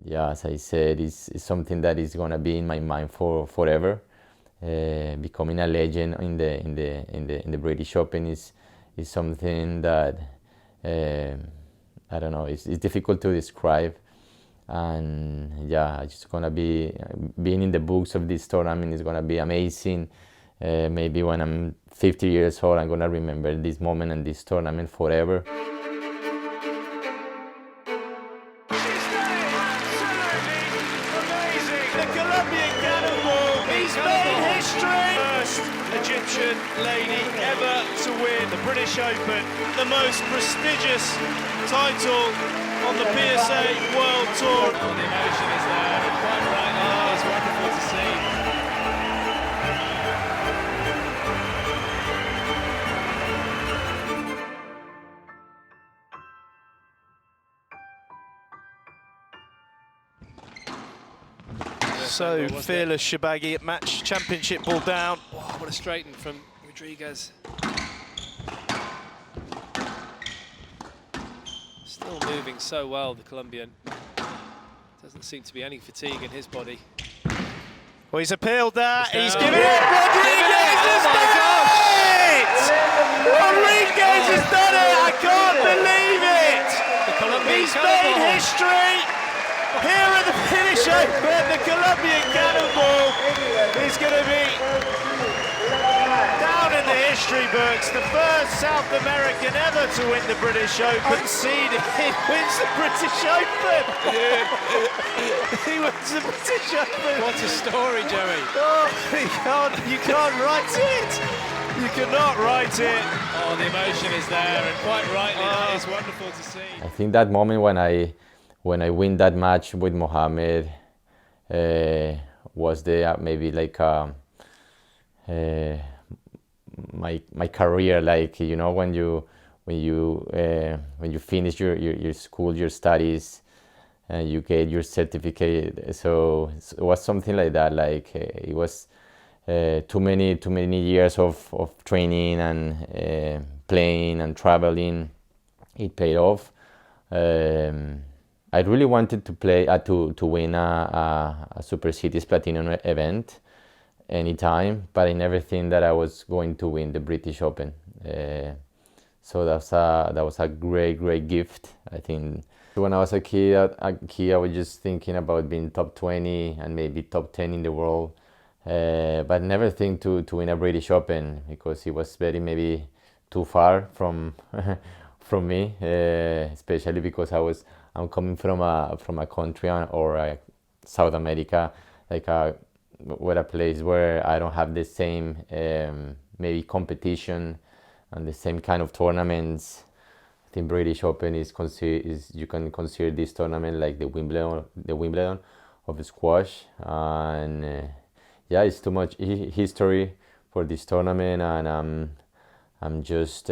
Yeah, as I said, it's something that is gonna be in my mind for forever. Becoming a legend in the British Open is something that I don't know. It's difficult to describe, and yeah, it's just gonna be being in the books of this tournament is gonna be amazing. Maybe when I'm 50 years old, I'm gonna remember this moment and this tournament forever. The Colombian Cannonball, he's made history! First Egyptian lady ever to win the British Open, the most prestigious title on the PSA World Tour. Oh, the emotion is there, and quite rightly, it's wonderful to see. So fearless Shibagi at match, championship ball down. Oh, what a straighten from Rodriguez. Still moving so well, the Colombian. Doesn't seem to be any fatigue in his body. Well, he's appealed that, he's down. given it, Rodriguez has done it! Rodriguez has done it, I can't believe it! The Colombian He's made Cannonball. history! Here at the British Open, the Colombian Cannonball is going to be down in the history books. The first South American ever to win the British Open. Seeded, he wins the British Open. He wins the British Open. What a story, Joey. Oh, you can't write it. You cannot write it. Oh, the emotion is there, and quite rightly, that is wonderful to see. I think that moment when I win that match with Mohamed was the maybe like my career, like, you know, when you finish your school, your studies, and you get your certificate. So it was something like that. Like it was too many years of training and playing and traveling. It paid off. I really wanted to play to win a Super Cities Platinum event anytime, but I never think that I was going to win the British Open. So that was a great gift. I think when I was a kid, I was just thinking about being top 20 and maybe top 10 in the world, but never think to win a British Open, because it was maybe too far from from me, especially because I'm coming from a country or South America, like where a place where I don't have the same maybe competition and the same kind of tournaments. I think British Open is you can consider this tournament like the Wimbledon of the squash, and yeah, it's too much history for this tournament, and I'm just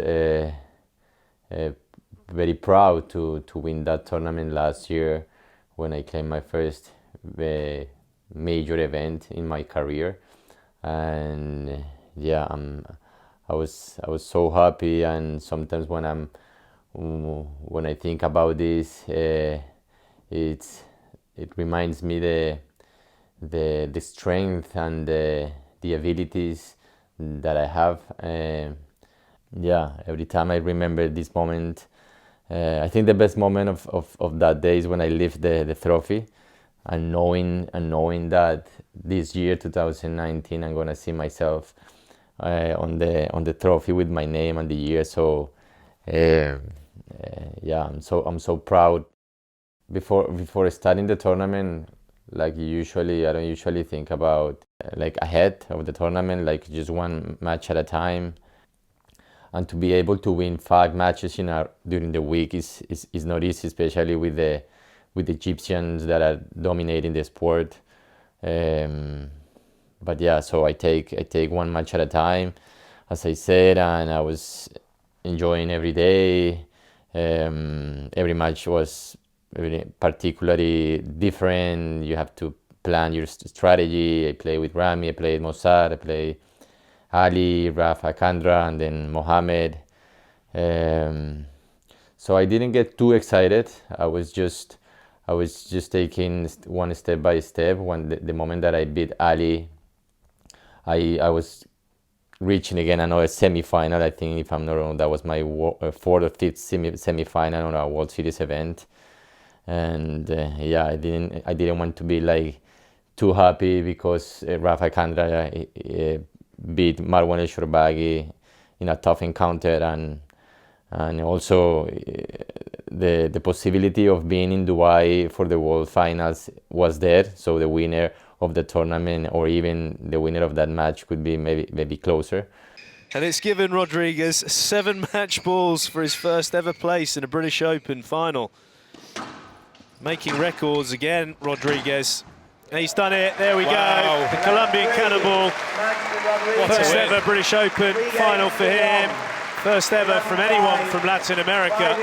very proud to win that tournament last year when I claimed my first major event in my career. And yeah, I was so happy, and sometimes when I think about this, it reminds me the strength and the abilities that I have. Yeah, every time I remember this moment, I think the best moment of that day is when I lift the trophy, and knowing that this year 2019 I'm gonna see myself on the trophy with my name and the year. So yeah, I'm so proud. Before starting the tournament, like I don't usually think about like ahead of the tournament, like just one match at a time. And to be able to win 5 matches during the week is not easy, especially with the Egyptians that are dominating the sport. But yeah, so I take one match at a time, as I said, and I was enjoying every day. Every match was particularly different. You have to plan your strategy. I play with Rami, I play with Mossad, I play Ali, Rafa, Kandra, and then Mohamed. So I didn't get too excited. I was just I was just taking one step by step. When the moment that I beat Ali, I was reaching again another semi-final. I think, if I'm not wrong, that was my fourth or fifth semi-final on a World Series event. And yeah, I didn't want to be like too happy because Rafa Candra beat Marwan El-Shorbagy in a tough encounter, and also the possibility of being in Dubai for the World Finals was there. So the winner of the tournament, or even the winner of that match, could be maybe closer. And it's given Rodriguez 7 match balls for his first ever place in a British Open final. Making records again, Rodriguez. And he's done it, there we go. The Colombian Cannonball. First ever British Open final for him. First ever from anyone from Latin America.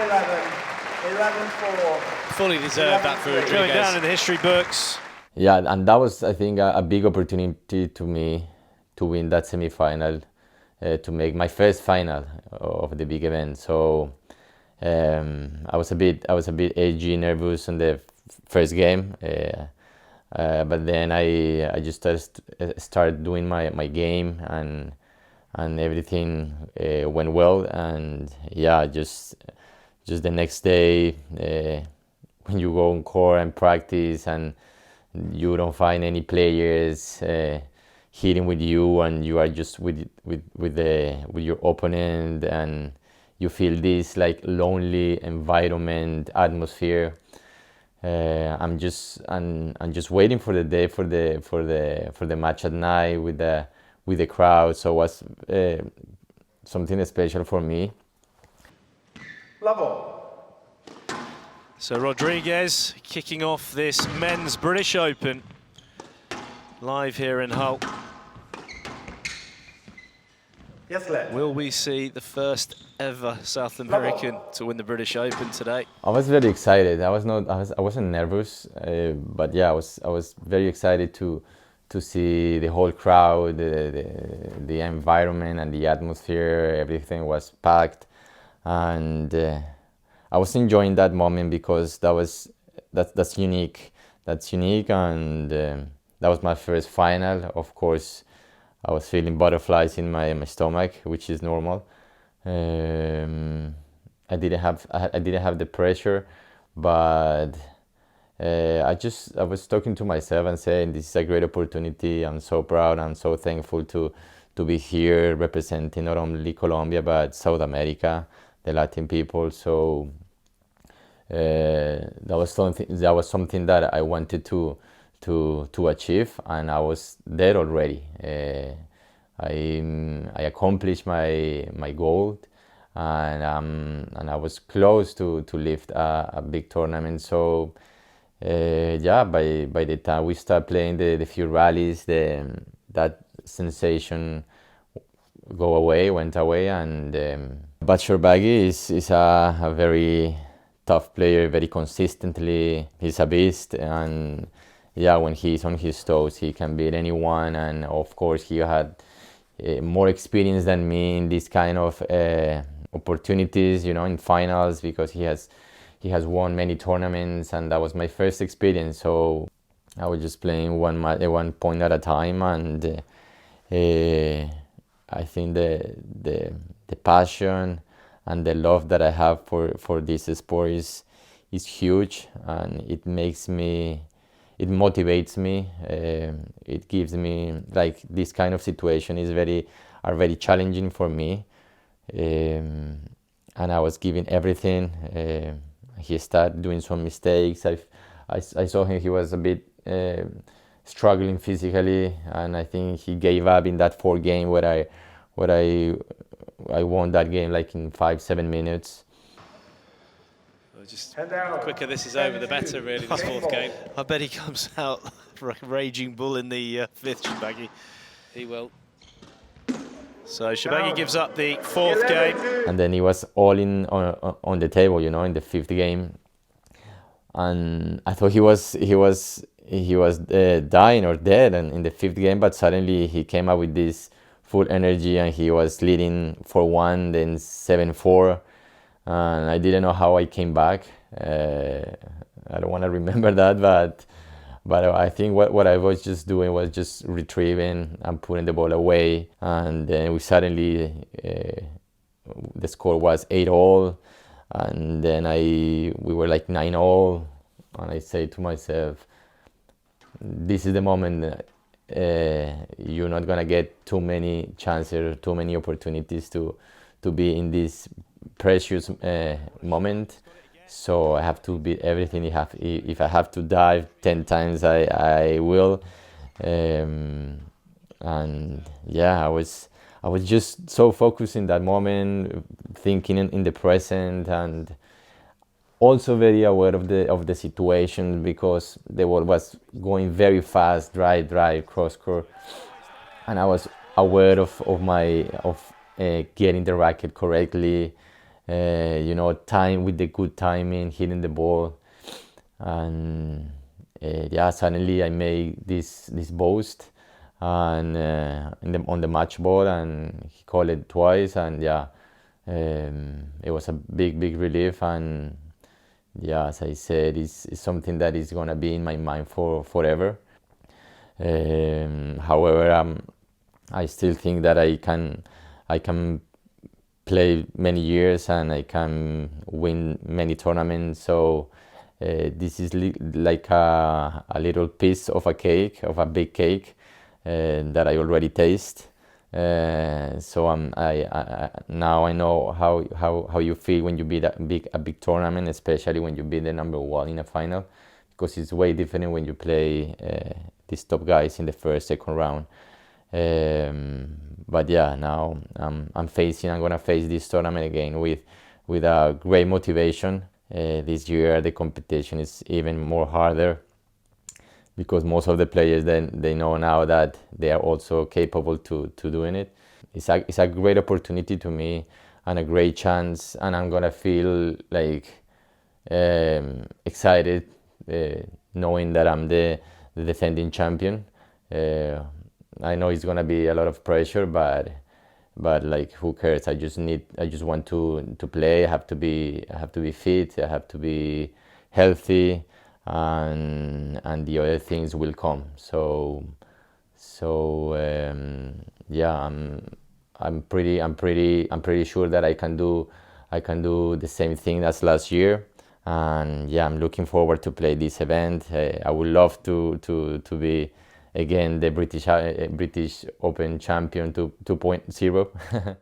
Fully deserved that for Rodriguez. Going down in the history books. Yeah, and that was, I think, a big opportunity to me to win that semi-final, to make my first final of the big event. So I was a bit edgy, nervous in the first game, but then I just started doing my game, and everything went well. And yeah, just the next day, when you go on court and practice, and you don't find any players hitting with you, and you are just with your opponent, and you feel this like lonely environment, atmosphere. I'm just waiting for the day for the match at night with the crowd. So it was something special for me. Level. So Rodriguez kicking off this men's British Open live here in Hull. Yes, will we see the first ever South American to win the British Open today? I was very excited. I wasn't nervous, but yeah, I was very excited to see the whole crowd, the environment and the atmosphere. Everything was packed, and I was enjoying that moment because that's unique. That's unique, and that was my first final. Of course, I was feeling butterflies in my stomach, which is normal. I didn't have the pressure, but I was talking to myself and saying, this is a great opportunity. I'm so proud. I'm so thankful to be here representing not only Colombia but South America, the Latin people. So that was something that I wanted to achieve, and I was there already. I accomplished my goal, and I was close to lift a big tournament. So yeah, by the time we start playing the few rallies, that sensation went away. And but Shorbagy is a very tough player, very consistently. He's a beast, and yeah, when he's on his toes, he can beat anyone. And of course, he had more experience than me in this kind of opportunities, in finals, because he has won many tournaments, and that was my first experience. So I was just playing one point at a time, and I think the passion and the love that I have for this sport is huge, and it motivates me. It gives me, like, this kind of situation are very challenging for me, and I was giving everything. He started doing some mistakes. I saw him. He was a bit struggling physically, and I think he gave up in that 4th game where I won that game like in 5-7 minutes. Just the quicker this is over, the better, really, this 4th game. I bet he comes out for a raging bull in the 5th, Shorbagy. He will. So Shorbagy gives up the 4th game. And then he was all in on the table, in the 5th game. And I thought he was dying or dead and in the 5th game, but suddenly he came up with this full energy, and he was leading 4-1, then 7-4. And I didn't know how I came back. I don't want to remember that, but I think what I was just doing was just retrieving and putting the ball away, and then we suddenly the score was 8-all, and then we were like 9-all, and I say to myself, this is the moment. You're not gonna get too many chances, too many opportunities to be in this precious moment. So I have to beat everything. If I have to dive 10 times, I will. And yeah, I was just so focused in that moment, thinking in the present, and also very aware of the situation, because the ball was going very fast, dry, cross court, and I was aware of getting the racket correctly, time with the good timing, hitting the ball, and yeah, suddenly I made this boast, and on the match ball, and he called it twice, and yeah, it was a big relief, and yeah, as I said, it's something that is gonna be in my mind for forever. However, I still think that I can play many years, and I can win many tournaments. So this is like a little piece of a cake, of a big cake, that I already taste. So I now I know how you feel when you beat a big tournament, especially when you beat the number one in a final, because it's way different when you play these top guys in the first, second round. But yeah, now I'm gonna face this tournament again with a great motivation. This year the competition is even more harder, because most of the players then they know now that they are also capable to doing it. It's a great opportunity to me, and a great chance, and I'm gonna feel like excited, knowing that I'm the defending champion. I know it's gonna be a lot of pressure, but like, who cares? I just want to play. I have to be fit. I have to be healthy, and the other things will come. So yeah, I'm pretty sure that I can do the same thing as last year, and yeah, I'm looking forward to play this event. I would love to be again the British Open champion 2.0.